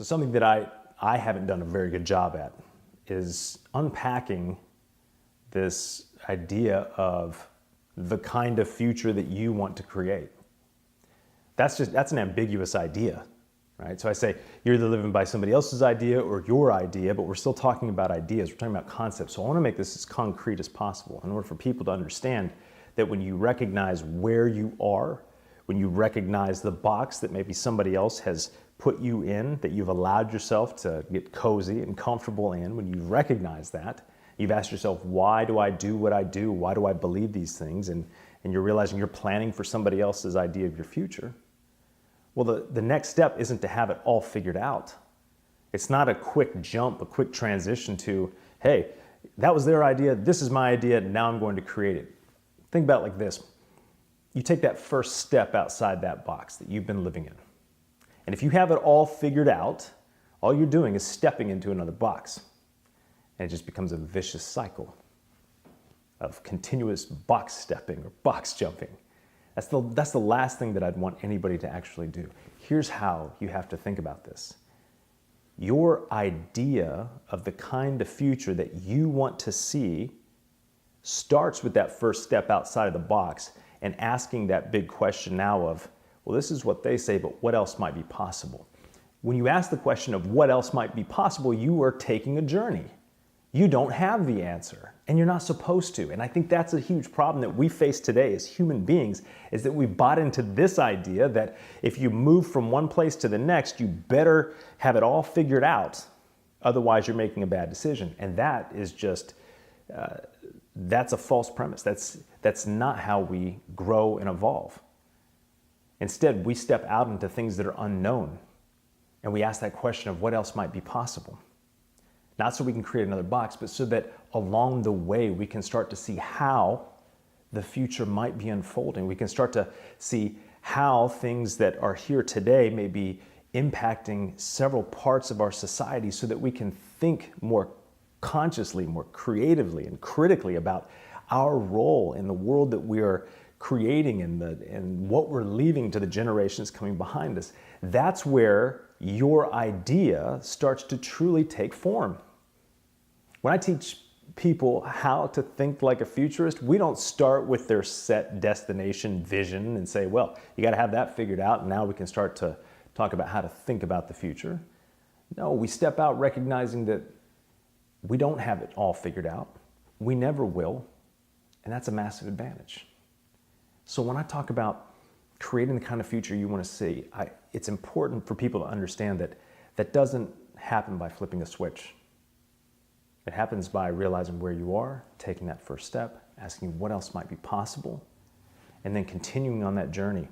So something that I haven't done a very good job at is unpacking this idea of the kind of future that you want to create. That's an ambiguous idea, right? So I say you're either living by somebody else's idea or your idea, but we're still talking about ideas. We're talking about concepts. So I want to make this as concrete as possible in order for people to understand that when you recognize where you are, when you recognize the box that maybe somebody else has put you in, that you've allowed yourself to get cozy and comfortable in, when you recognize that, you've asked yourself, why do I do what I do? Why do I believe these things? And you're realizing you're planning for somebody else's idea of your future. Well, the next step isn't to have it all figured out. It's not a quick jump, a quick transition to, hey, that was their idea, this is my idea, now I'm going to create it. Think about it like this. You take that first step outside that box that you've been living in. And if you have it all figured out, all you're doing is stepping into another box. And it just becomes a vicious cycle of continuous box stepping or box jumping. That's the last thing that I'd want anybody to actually do. Here's how you have to think about this. Your idea of the kind of future that you want to see starts with that first step outside of the box and asking that big question now of, well, this is what they say, but what else might be possible? When you ask the question of what else might be possible, you are taking a journey. You don't have the answer, and you're not supposed to. And I think that's a huge problem that we face today as human beings, is that we bought into this idea that if you move from one place to the next, you better have it all figured out. Otherwise, you're making a bad decision. And that is just, that's a false premise. That's not how we grow and evolve. Instead, we step out into things that are unknown, and we ask that question of what else might be possible. Not so we can create another box, but so that along the way we can start to see how the future might be unfolding. We can start to see how things that are here today may be impacting several parts of our society so that we can think more consciously, more creatively, and critically about our role in the world that we are creating and what we're leaving to the generations coming behind us. That's where your idea starts to truly take form. When I teach people how to think like a futurist, we don't start with their set destination vision and say, well, you got to have that figured out, and now we can start to talk about how to think about the future. No, we step out recognizing that we don't have it all figured out. We never will, and that's a massive advantage. So when I talk about creating the kind of future you want to see, it's important for people to understand that that doesn't happen by flipping a switch. It happens by realizing where you are, taking that first step, asking what else might be possible, and then continuing on that journey